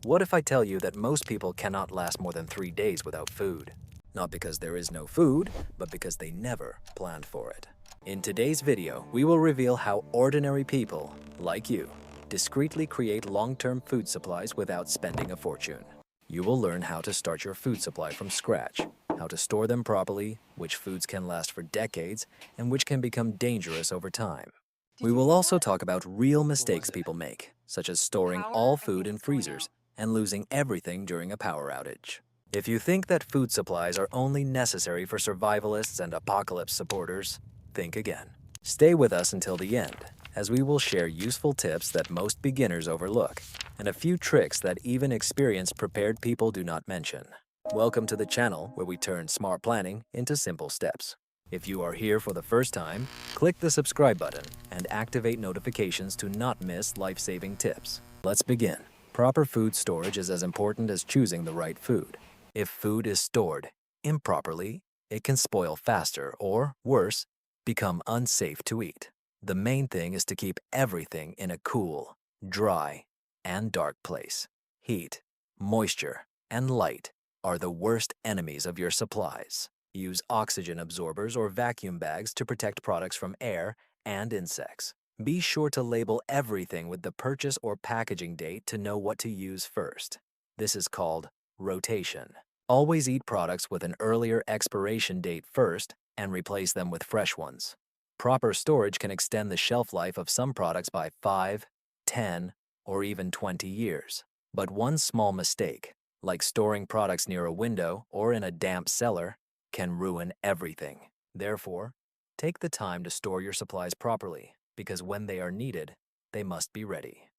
What if I tell you that most people cannot last more than 3 days without food? Not because there is no food, but because they never planned for it. In today's video, we will reveal how ordinary people, like you, discreetly create long-term food supplies without spending a fortune. You will learn how to start your food supply from scratch, how to store them properly, which foods can last for decades, and which can become dangerous over time. We will also talk about real mistakes people make, such as storing all food in freezers and losing everything during a power outage. If you think that food supplies are only necessary for survivalists and apocalypse supporters, think again. Stay with us until the end, as we will share useful tips that most beginners overlook, and a few tricks that even experienced prepared people do not mention. Welcome to the channel where we turn smart planning into simple steps. If you are here for the first time, click the subscribe button and activate notifications to not miss life-saving tips. Let's begin. Proper food storage is as important as choosing the right food. If food is stored improperly, it can spoil faster or, worse, become unsafe to eat. The main thing is to keep everything in a cool, dry, and dark place. Heat, moisture, and light are the worst enemies of your supplies. Use oxygen absorbers or vacuum bags to protect products from air and insects. Be sure to label everything with the purchase or packaging date to know what to use first. This is called rotation. Always eat products with an earlier expiration date first and replace them with fresh ones. Proper storage can extend the shelf life of some products by 5, 10, or even 20 years. But one small mistake, like storing products near a window or in a damp cellar, can ruin everything. Therefore, take the time to store your supplies properly, because when they are needed, they must be ready.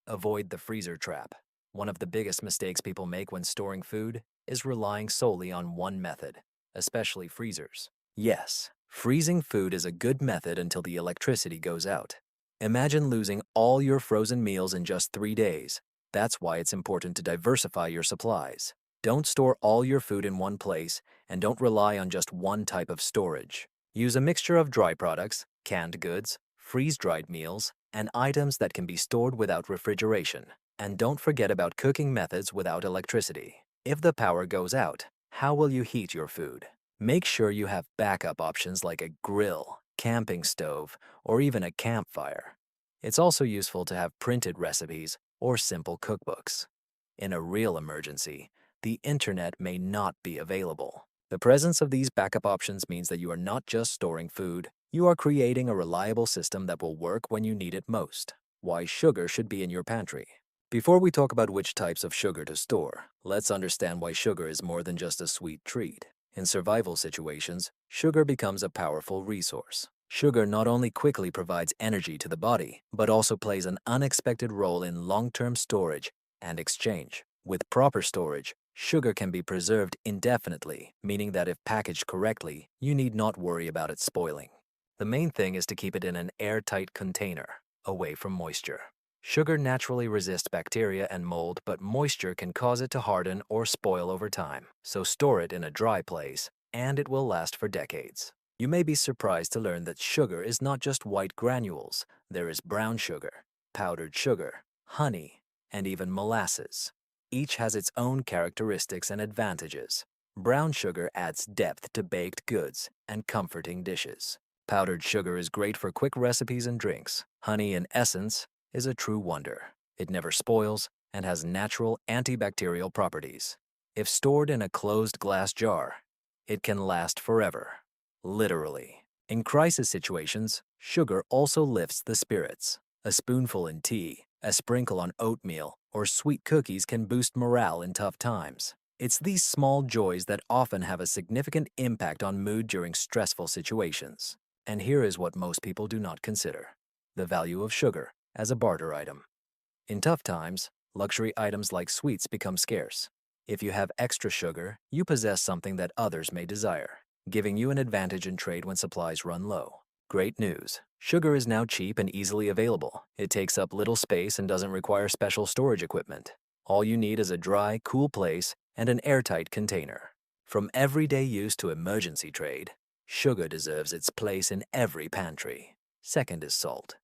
Avoid the freezer trap. One of the biggest mistakes people make when storing food is relying solely on one method, especially freezers. Yes, freezing food is a good method until the electricity goes out. Imagine losing all your frozen meals in just 3 days. That's why it's important to diversify your supplies. Don't store all your food in one place, and don't rely on just one type of storage. Use a mixture of dry products, canned goods, freeze-dried meals, and items that can be stored without refrigeration. And don't forget about cooking methods without electricity. If the power goes out, how will you heat your food? Make sure you have backup options like a grill, camping stove, or even a campfire. It's also useful to have printed recipes or simple cookbooks. In a real emergency, the internet may not be available. The presence of these backup options means that you are not just storing food, you are creating a reliable system that will work when you need it most. Why sugar should be in your pantry. Before we talk about which types of sugar to store, let's understand why sugar is more than just a sweet treat. In survival situations, sugar becomes a powerful resource. Sugar not only quickly provides energy to the body, but also plays an unexpected role in long-term storage and exchange. With proper storage, sugar can be preserved indefinitely, meaning that if packaged correctly, you need not worry about it spoiling. The main thing is to keep it in an airtight container, away from moisture. Sugar naturally resists bacteria and mold, but moisture can cause it to harden or spoil over time. So store it in a dry place, and it will last for decades. You may be surprised to learn that sugar is not just white granules. There is brown sugar, powdered sugar, honey, and even molasses. Each has its own characteristics and advantages. Brown sugar adds depth to baked goods and comforting dishes. Powdered sugar is great for quick recipes and drinks. Honey, in essence, is a true wonder. It never spoils and has natural antibacterial properties. If stored in a closed glass jar, it can last forever. Literally. In crisis situations, sugar also lifts the spirits. A spoonful in tea, a sprinkle on oatmeal, or sweet cookies can boost morale in tough times. It's these small joys that often have a significant impact on mood during stressful situations. And here is what most people do not consider: the value of sugar as a barter item. In tough times, luxury items like sweets become scarce. If you have extra sugar, you possess something that others may desire, giving you an advantage in trade when supplies run low. Great news! Sugar is now cheap and easily available. It takes up little space and doesn't require special storage equipment. All you need is a dry, cool place and an airtight container. From everyday use to emergency trade, sugar deserves its place in every pantry. Second is salt.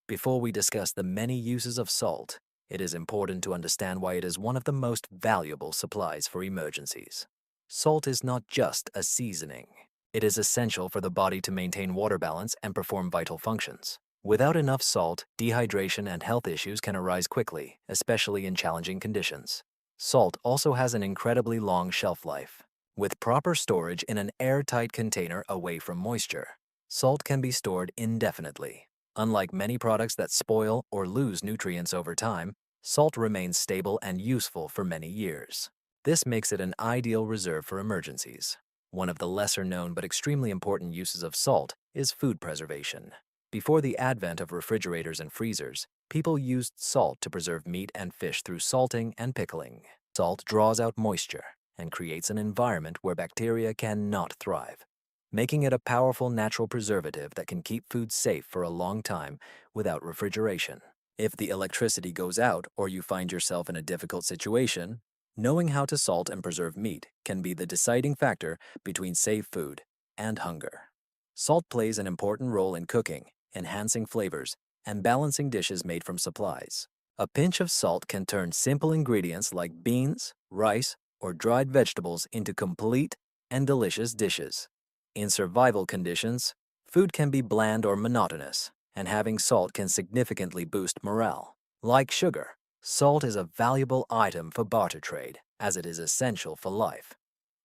Before we discuss the many uses of salt, it is important to understand why it is one of the most valuable supplies for emergencies. Salt is not just a seasoning. It is essential for the body to maintain water balance and perform vital functions. Without enough salt, dehydration and health issues can arise quickly, especially in challenging conditions. Salt also has an incredibly long shelf life. With proper storage in an airtight container away from moisture, salt can be stored indefinitely. Unlike many products that spoil or lose nutrients over time, salt remains stable and useful for many years. This makes it an ideal reserve for emergencies. One of the lesser-known but extremely important uses of salt is food preservation. Before the advent of refrigerators and freezers, people used salt to preserve meat and fish through salting and pickling. Salt draws out moisture and creates an environment where bacteria cannot thrive, making it a powerful natural preservative that can keep food safe for a long time without refrigeration. If the electricity goes out or you find yourself in a difficult situation, knowing how to salt and preserve meat can be the deciding factor between safe food and hunger. Salt plays an important role in cooking, enhancing flavors, and balancing dishes made from supplies. A pinch of salt can turn simple ingredients like beans, rice, or dried vegetables into complete and delicious dishes. In survival conditions, food can be bland or monotonous, and having salt can significantly boost morale. Like sugar, salt is a valuable item for barter trade, as it is essential for life.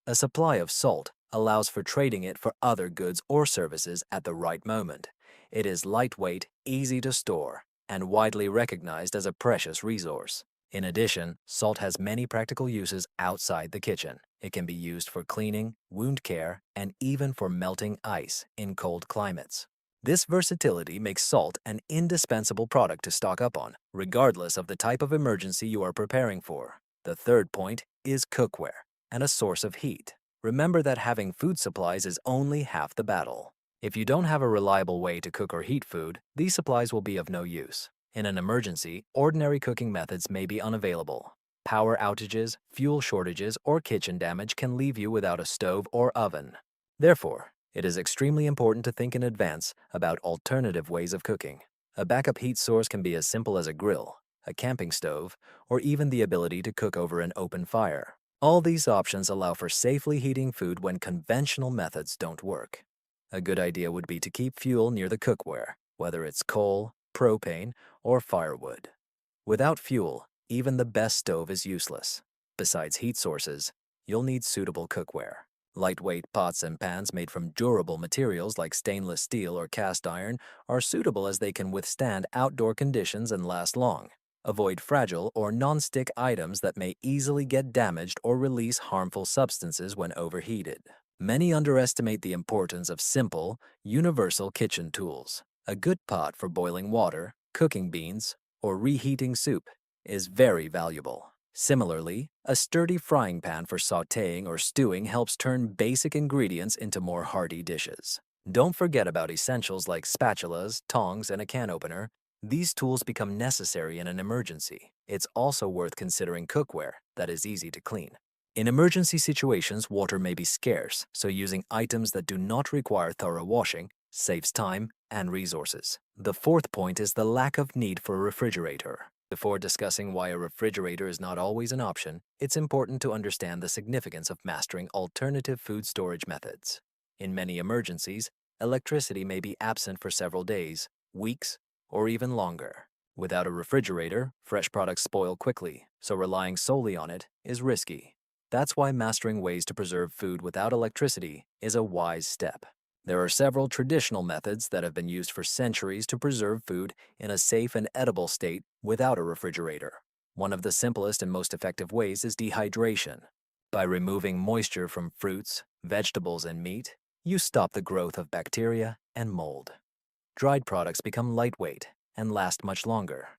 A supply of salt allows for trading it for other goods or services at the right moment. It is lightweight, easy to store, and widely recognized as a precious resource. In addition, salt has many practical uses outside the kitchen. It can be used for cleaning, wound care, and even for melting ice in cold climates. This versatility makes salt an indispensable product to stock up on, regardless of the type of emergency you are preparing for. The third point is cookware and a source of heat. Remember that having food supplies is only half the battle. If you don't have a reliable way to cook or heat food, these supplies will be of no use. In an emergency, ordinary cooking methods may be unavailable. Power outages, fuel shortages, or kitchen damage can leave you without a stove or oven. Therefore, it is extremely important to think in advance about alternative ways of cooking. A backup heat source can be as simple as a grill, a camping stove, or even the ability to cook over an open fire. All these options allow for safely heating food when conventional methods don't work. A good idea would be to keep fuel near the cookware, whether it's coal, propane, or firewood. Without fuel, even the best stove is useless. Besides heat sources, you'll need suitable cookware. Lightweight pots and pans made from durable materials like stainless steel or cast iron are suitable as they can withstand outdoor conditions and last long. Avoid fragile or non-stick items that may easily get damaged or release harmful substances when overheated. Many underestimate the importance of simple, universal kitchen tools. A good pot for boiling water, cooking beans, or reheating soup is very valuable. Similarly, a sturdy frying pan for sautéing or stewing helps turn basic ingredients into more hearty dishes. Don't forget about essentials like spatulas, tongs, and a can opener. These tools become necessary in an emergency. It's also worth considering cookware that is easy to clean. In emergency situations, water may be scarce, so using items that do not require thorough washing saves time and resources. The fourth point is the lack of need for a refrigerator. Before discussing why a refrigerator is not always an option, it's important to understand the significance of mastering alternative food storage methods. In many emergencies, electricity may be absent for several days, weeks, or even longer. Without a refrigerator, fresh products spoil quickly, so relying solely on it is risky. That's why mastering ways to preserve food without electricity is a wise step. There are several traditional methods that have been used for centuries to preserve food in a safe and edible state without a refrigerator. One of the simplest and most effective ways is dehydration. By removing moisture from fruits, vegetables, and meat, you stop the growth of bacteria and mold. Dried products become lightweight and last much longer.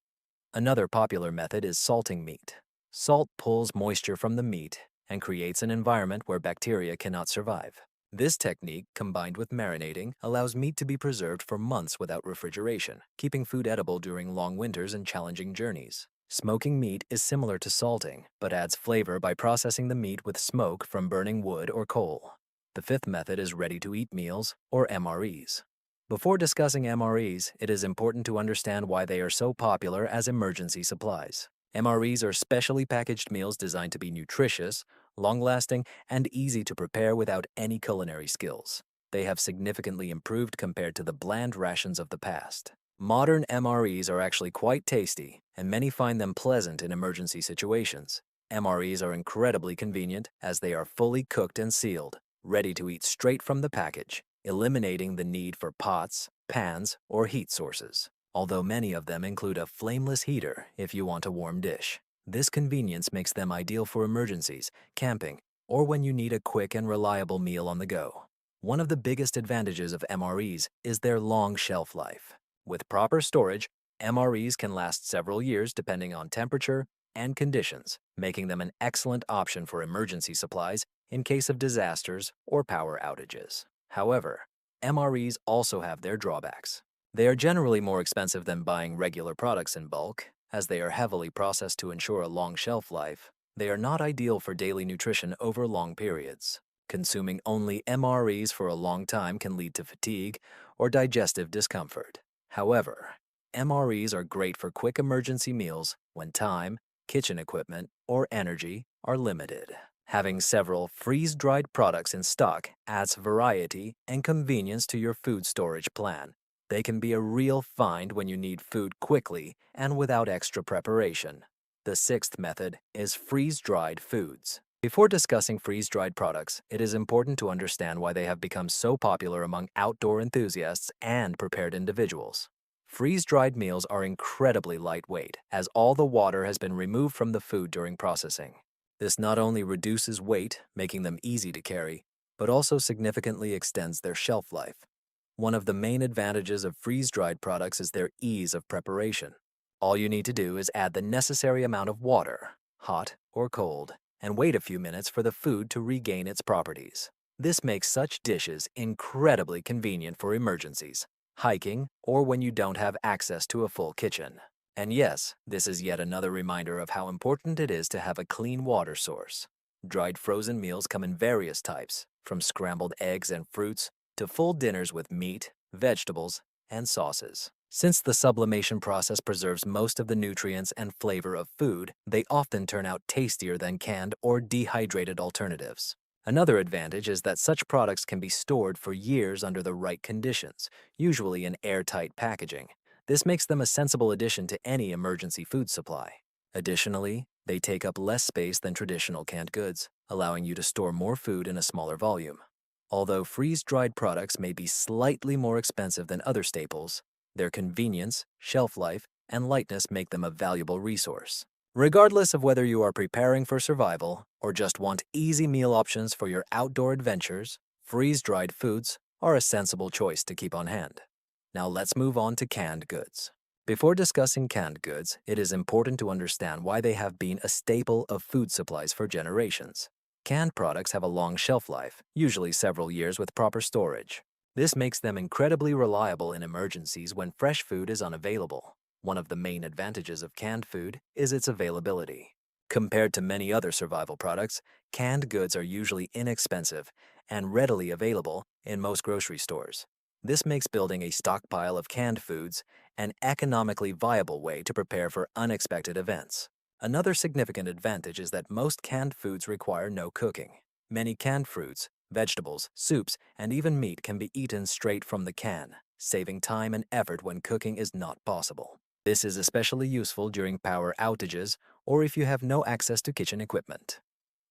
Another popular method is salting meat. Salt pulls moisture from the meat and creates an environment where bacteria cannot survive. This technique, combined with marinating, allows meat to be preserved for months without refrigeration, keeping food edible during long winters and challenging journeys. Smoking meat is similar to salting, but adds flavor by processing the meat with smoke from burning wood or coal. The fifth method is ready-to-eat meals, or MREs. Before discussing MREs, it is important to understand why they are so popular as emergency supplies. MREs are specially packaged meals designed to be nutritious, long-lasting, and easy to prepare without any culinary skills. They have significantly improved compared to the bland rations of the past. Modern MREs are actually quite tasty, and many find them pleasant in emergency situations. MREs are incredibly convenient as they are fully cooked and sealed, ready to eat straight from the package, eliminating the need for pots, pans, or heat sources, although many of them include a flameless heater if you want a warm dish. This convenience makes them ideal for emergencies, camping, or when you need a quick and reliable meal on the go. One of the biggest advantages of MREs is their long shelf life. With proper storage, MREs can last several years depending on temperature and conditions, making them an excellent option for emergency supplies in case of disasters or power outages. However, MREs also have their drawbacks. They are generally more expensive than buying regular products in bulk, as they are heavily processed to ensure a long shelf life. They are not ideal for daily nutrition over long periods. Consuming only MREs for a long time can lead to fatigue or digestive discomfort. However, MREs are great for quick emergency meals when time, kitchen equipment, or energy are limited. Having several freeze-dried products in stock adds variety and convenience to your food storage plan. They can be a real find when you need food quickly and without extra preparation. The sixth method is freeze-dried foods. Before discussing freeze-dried products, it is important to understand why they have become so popular among outdoor enthusiasts and prepared individuals. Freeze-dried meals are incredibly lightweight, as all the water has been removed from the food during processing. This not only reduces weight, making them easy to carry, but also significantly extends their shelf life. One of the main advantages of freeze-dried products is their ease of preparation. All you need to do is add the necessary amount of water, hot or cold, and wait a few minutes for the food to regain its properties. This makes such dishes incredibly convenient for emergencies, hiking, or when you don't have access to a full kitchen. And yes, this is yet another reminder of how important it is to have a clean water source. Dried frozen meals come in various types, from scrambled eggs and fruits to full dinners with meat, vegetables, and sauces. Since the sublimation process preserves most of the nutrients and flavor of food, they often turn out tastier than canned or dehydrated alternatives. Another advantage is that such products can be stored for years under the right conditions, usually in airtight packaging. This makes them a sensible addition to any emergency food supply. Additionally, they take up less space than traditional canned goods, allowing you to store more food in a smaller volume. Although freeze-dried products may be slightly more expensive than other staples, their convenience, shelf life, and lightness make them a valuable resource. Regardless of whether you are preparing for survival or just want easy meal options for your outdoor adventures, freeze-dried foods are a sensible choice to keep on hand. Now let's move on to canned goods. Before discussing canned goods, it is important to understand why they have been a staple of food supplies for generations. Canned products have a long shelf life, usually several years with proper storage. This makes them incredibly reliable in emergencies when fresh food is unavailable. One of the main advantages of canned food is its availability. Compared to many other survival products, canned goods are usually inexpensive and readily available in most grocery stores. This makes building a stockpile of canned foods an economically viable way to prepare for unexpected events. Another significant advantage is that most canned foods require no cooking. Many canned fruits, vegetables, soups, and even meat can be eaten straight from the can, saving time and effort when cooking is not possible. This is especially useful during power outages or if you have no access to kitchen equipment.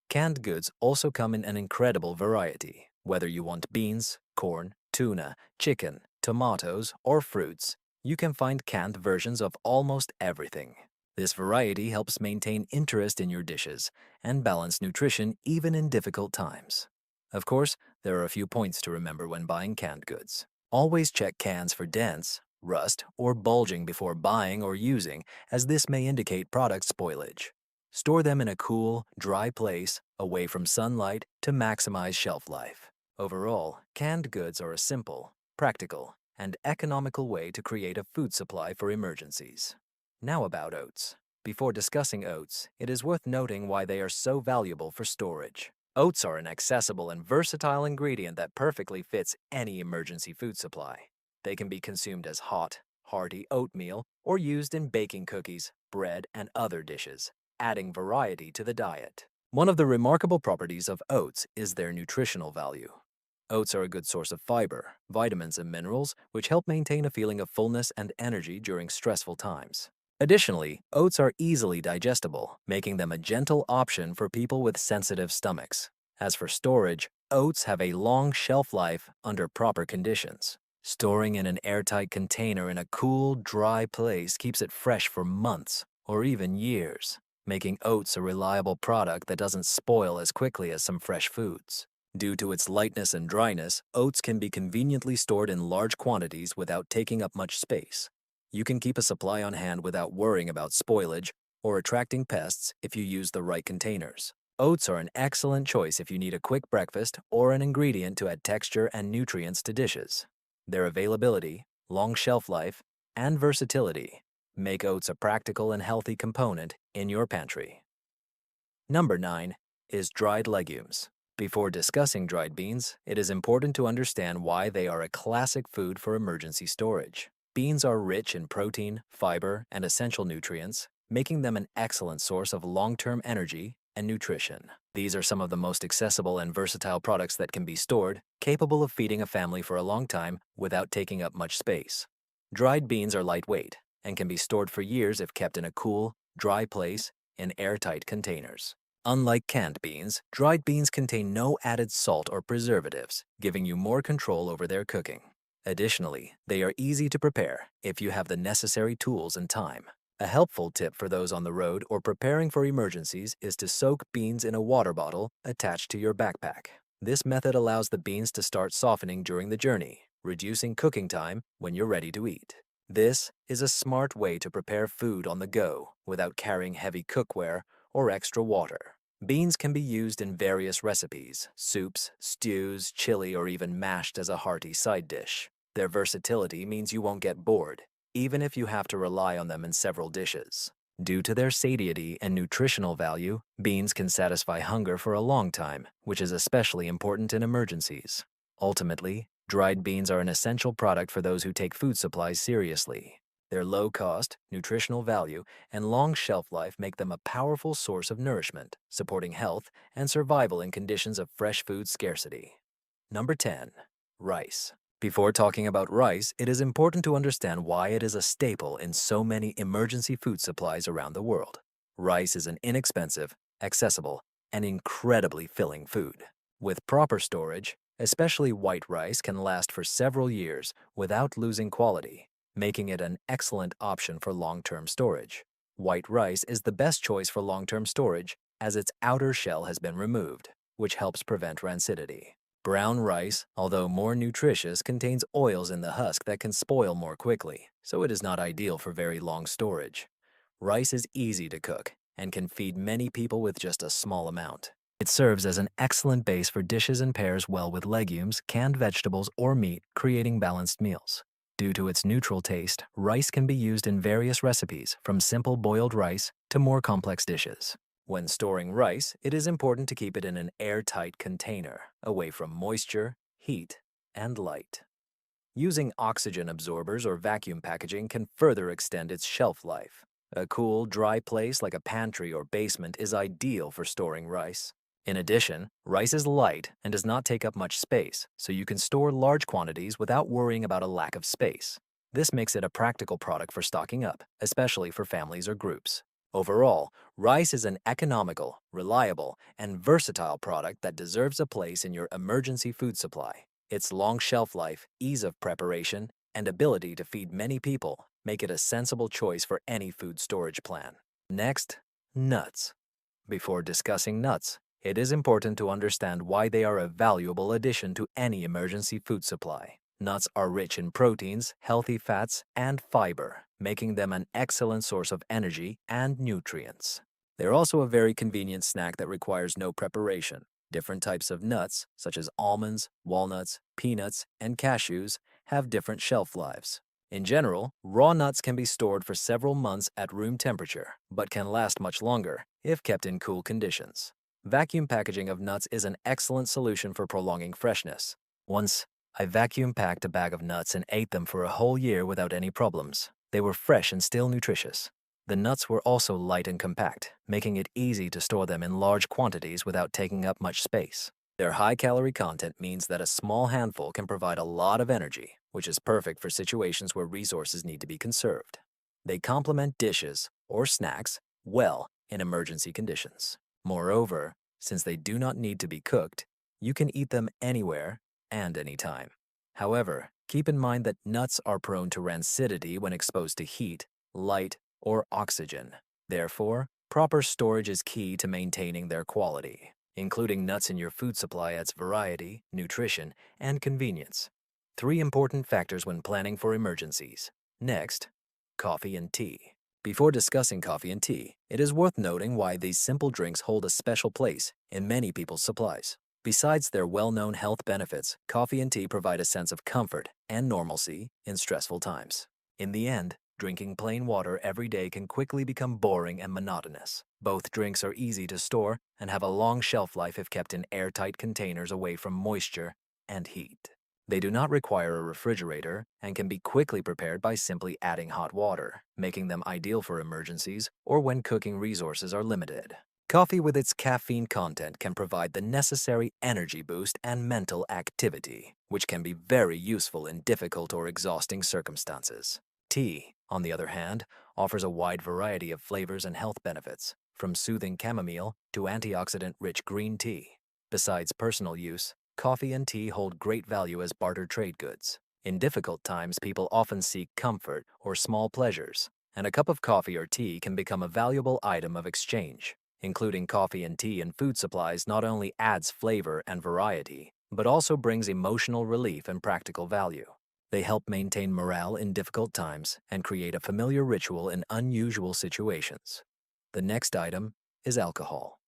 Canned goods also come in an incredible variety. Whether you want beans, corn, tuna, chicken, tomatoes, or fruits, you can find canned versions of almost everything. This variety helps maintain interest in your dishes and balance nutrition even in difficult times. Of course, there are a few points to remember when buying canned goods. Always check cans for dents, rust, or bulging before buying or using, as this may indicate product spoilage. Store them in a cool, dry place, away from sunlight, to maximize shelf life. Overall, canned goods are a simple, practical, and economical way to create a food supply for emergencies. Now about oats. Before discussing oats, it is worth noting why they are so valuable for storage. Oats are an accessible and versatile ingredient that perfectly fits any emergency food supply. They can be consumed as hot, hearty oatmeal or used in baking cookies, bread, and other dishes, adding variety to the diet. One of the remarkable properties of oats is their nutritional value. Oats are a good source of fiber, vitamins, and minerals, which help maintain a feeling of fullness and energy during stressful times. Additionally, oats are easily digestible, making them a gentle option for people with sensitive stomachs. As for storage, oats have a long shelf life under proper conditions. Storing in an airtight container in a cool, dry place keeps it fresh for months or even years, making oats a reliable product that doesn't spoil as quickly as some fresh foods. Due to its lightness and dryness, oats can be conveniently stored in large quantities without taking up much space. You can keep a supply on hand without worrying about spoilage or attracting pests if you use the right containers. Oats are an excellent choice if you need a quick breakfast or an ingredient to add texture and nutrients to dishes. Their availability, long shelf life, and versatility make oats a practical and healthy component in your pantry. Number 9 is dried legumes. Before discussing dried beans, it is important to understand why they are a classic food for emergency storage. Beans are rich in protein, fiber, and essential nutrients, making them an excellent source of long-term energy and nutrition. These are some of the most accessible and versatile products that can be stored, capable of feeding a family for a long time without taking up much space. Dried beans are lightweight and can be stored for years if kept in a cool, dry place in airtight containers. Unlike canned beans, dried beans contain no added salt or preservatives, giving you more control over their cooking. Additionally, they are easy to prepare if you have the necessary tools and time. A helpful tip for those on the road or preparing for emergencies is to soak beans in a water bottle attached to your backpack. This method allows the beans to start softening during the journey, reducing cooking time when you're ready to eat. This is a smart way to prepare food on the go without carrying heavy cookware or extra water. Beans can be used in various recipes, soups, stews, chili, or even mashed as a hearty side dish. Their versatility means you won't get bored, even if you have to rely on them in several dishes. Due to their satiety and nutritional value, beans can satisfy hunger for a long time, which is especially important in emergencies. Ultimately, dried beans are an essential product for those who take food supplies seriously. Their low cost, nutritional value, and long shelf life make them a powerful source of nourishment, supporting health and survival in conditions of fresh food scarcity. Number 10. Rice. Before talking about rice, it is important to understand why it is a staple in so many emergency food supplies around the world. Rice is an inexpensive, accessible, and incredibly filling food. With proper storage, especially white rice can last for several years without losing quality, making it an excellent option for long-term storage. White rice is the best choice for long-term storage as its outer shell has been removed, which helps prevent rancidity. Brown rice, although more nutritious, contains oils in the husk that can spoil more quickly, so it is not ideal for very long storage. Rice is easy to cook and can feed many people with just a small amount. It serves as an excellent base for dishes and pairs well with legumes, canned vegetables, or meat, creating balanced meals. Due to its neutral taste, rice can be used in various recipes, from simple boiled rice to more complex dishes. When storing rice, it is important to keep it in an airtight container, away from moisture, heat, and light. Using oxygen absorbers or vacuum packaging can further extend its shelf life. A cool, dry place like a pantry or basement is ideal for storing rice. In addition, rice is light and does not take up much space, so you can store large quantities without worrying about a lack of space. This makes it a practical product for stocking up, especially for families or groups. Overall, rice is an economical, reliable, and versatile product that deserves a place in your emergency food supply. Its long shelf life, ease of preparation, and ability to feed many people make it a sensible choice for any food storage plan. Next, nuts. Before discussing nuts, it is important to understand why they are a valuable addition to any emergency food supply. Nuts are rich in proteins, healthy fats, and fiber, making them an excellent source of energy and nutrients. They're also a very convenient snack that requires no preparation. Different types of nuts, such as almonds, walnuts, peanuts, and cashews, have different shelf lives. In general, raw nuts can be stored for several months at room temperature, but can last much longer if kept in cool conditions. Vacuum packaging of nuts is an excellent solution for prolonging freshness. Once, I vacuum packed a bag of nuts and ate them for a whole year without any problems. They were fresh and still nutritious. The nuts were also light and compact, making it easy to store them in large quantities without taking up much space. Their high-calorie content means that a small handful can provide a lot of energy, which is perfect for situations where resources need to be conserved. They complement dishes or snacks well in emergency conditions. Moreover, since they do not need to be cooked, you can eat them anywhere and anytime. However, keep in mind that nuts are prone to rancidity when exposed to heat, light, or oxygen. Therefore, proper storage is key to maintaining their quality. Including nuts in your food supply adds variety, nutrition, and convenience. 3 important factors when planning for emergencies. Next, coffee and tea. Before discussing coffee and tea, it is worth noting why these simple drinks hold a special place in many people's supplies. Besides their well-known health benefits, coffee and tea provide a sense of comfort and normalcy in stressful times. In the end, drinking plain water every day can quickly become boring and monotonous. Both drinks are easy to store and have a long shelf life if kept in airtight containers away from moisture and heat. They do not require a refrigerator and can be quickly prepared by simply adding hot water, making them ideal for emergencies or when cooking resources are limited. Coffee with its caffeine content can provide the necessary energy boost and mental activity, which can be very useful in difficult or exhausting circumstances. Tea, on the other hand, offers a wide variety of flavors and health benefits, from soothing chamomile to antioxidant-rich green tea. Besides personal use, coffee and tea hold great value as barter trade goods. In difficult times, people often seek comfort or small pleasures, and a cup of coffee or tea can become a valuable item of exchange. Including coffee and tea in food supplies not only adds flavor and variety, but also brings emotional relief and practical value. They help maintain morale in difficult times and create a familiar ritual in unusual situations. The next item is alcohol.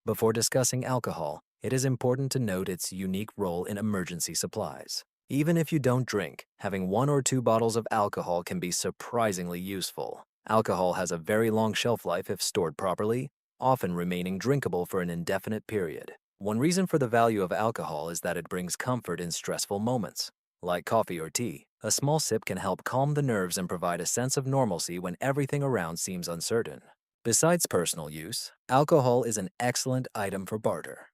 Before discussing alcohol, it is important to note its unique role in emergency supplies. Even if you don't drink, having 1 or 2 bottles of alcohol can be surprisingly useful. Alcohol has a very long shelf life if stored properly, often remaining drinkable for an indefinite period. One reason for the value of alcohol is that it brings comfort in stressful moments. Like coffee or tea, a small sip can help calm the nerves and provide a sense of normalcy when everything around seems uncertain. Besides personal use, alcohol is an excellent item for barter.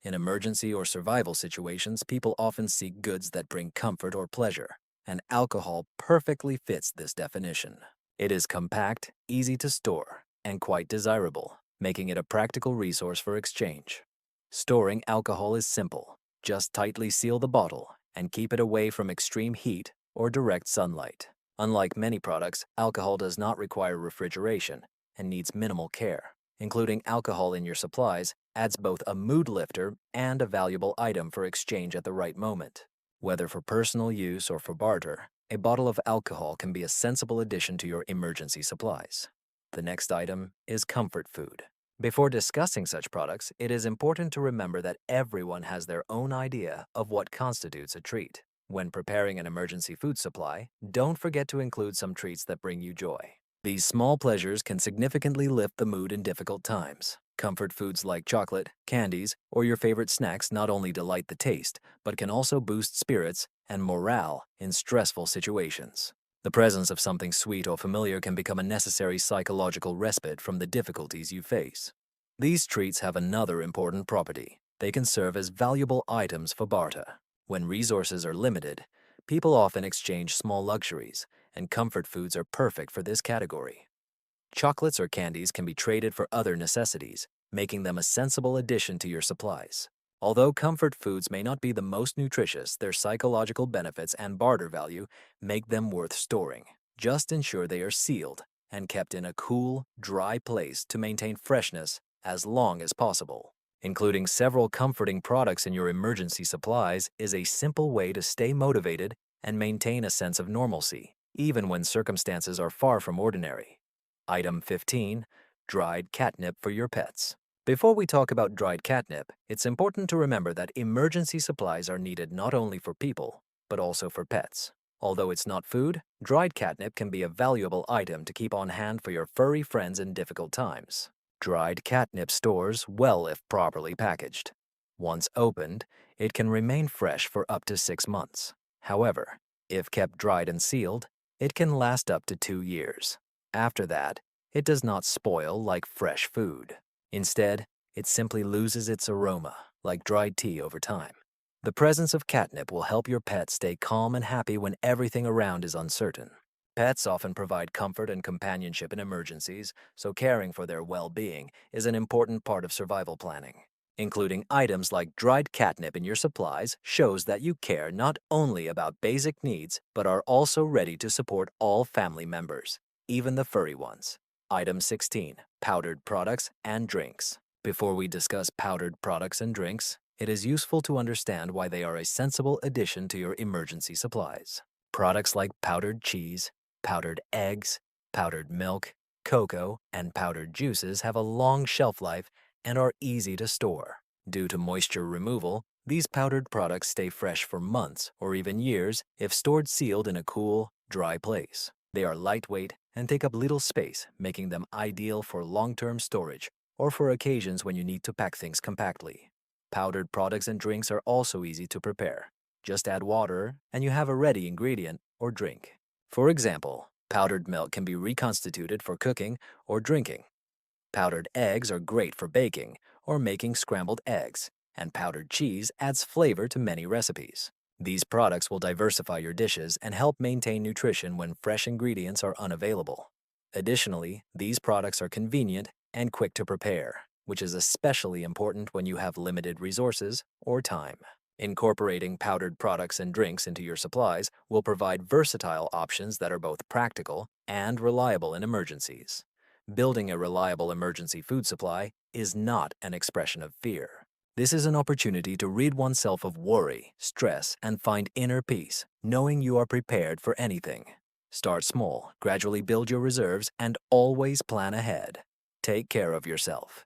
In emergency or survival situations, people often seek goods that bring comfort or pleasure, and alcohol perfectly fits this definition. It is compact, easy to store, and quite desirable, making it a practical resource for exchange. Storing alcohol is simple. Just tightly seal the bottle and keep it away from extreme heat or direct sunlight. Unlike many products, alcohol does not require refrigeration and needs minimal care. Including alcohol in your supplies adds both a mood lifter and a valuable item for exchange at the right moment. Whether for personal use or for barter, a bottle of alcohol can be a sensible addition to your emergency supplies. The next item is comfort food. Before discussing such products, it is important to remember that everyone has their own idea of what constitutes a treat. When preparing an emergency food supply, don't forget to include some treats that bring you joy. These small pleasures can significantly lift the mood in difficult times. Comfort foods like chocolate, candies, or your favorite snacks not only delight the taste, but can also boost spirits and morale in stressful situations. The presence of something sweet or familiar can become a necessary psychological respite from the difficulties you face. These treats have another important property. They can serve as valuable items for barter. When resources are limited, people often exchange small luxuries, and comfort foods are perfect for this category. Chocolates or candies can be traded for other necessities, making them a sensible addition to your supplies. Although comfort foods may not be the most nutritious, their psychological benefits and barter value make them worth storing. Just ensure they are sealed and kept in a cool, dry place to maintain freshness as long as possible. Including several comforting products in your emergency supplies is a simple way to stay motivated and maintain a sense of normalcy, even when circumstances are far from ordinary. Item 15. Dried catnip for your pets. Before we talk about dried catnip, it's important to remember that emergency supplies are needed not only for people, but also for pets. Although it's not food, dried catnip can be a valuable item to keep on hand for your furry friends in difficult times. Dried catnip stores well if properly packaged. Once opened, it can remain fresh for up to 6 months. However, if kept dried and sealed, it can last up to 2 years. After that, It does not spoil like fresh food. Instead, it simply loses its aroma, like dried tea over time. The presence of catnip will help your pet stay calm and happy when everything around is uncertain. Pets often provide comfort and companionship in emergencies, so caring for their well-being is an important part of survival planning. Including items like dried catnip in your supplies shows that you care not only about basic needs, but are also ready to support all family members, even the furry ones. Item 16. Powdered products and drinks. Before we discuss powdered products and drinks, it is useful to understand why they are a sensible addition to your emergency supplies. Products like powdered cheese, powdered eggs, powdered milk, cocoa, and powdered juices have a long shelf life and are easy to store. Due to moisture removal, these powdered products stay fresh for months or even years if stored sealed in a cool, dry place. They are lightweight and take up little space, making them ideal for long-term storage or for occasions when you need to pack things compactly. Powdered products and drinks are also easy to prepare. Just add water and you have a ready ingredient or drink. For example, powdered milk can be reconstituted for cooking or drinking. Powdered eggs are great for baking or making scrambled eggs, and powdered cheese adds flavor to many recipes. These products will diversify your dishes and help maintain nutrition when fresh ingredients are unavailable. Additionally, these products are convenient and quick to prepare, which is especially important when you have limited resources or time. Incorporating powdered products and drinks into your supplies will provide versatile options that are both practical and reliable in emergencies. Building a reliable emergency food supply is not an expression of fear. This is an opportunity to rid oneself of worry, stress, and find inner peace, knowing you are prepared for anything. Start small, gradually build your reserves, and always plan ahead. Take care of yourself.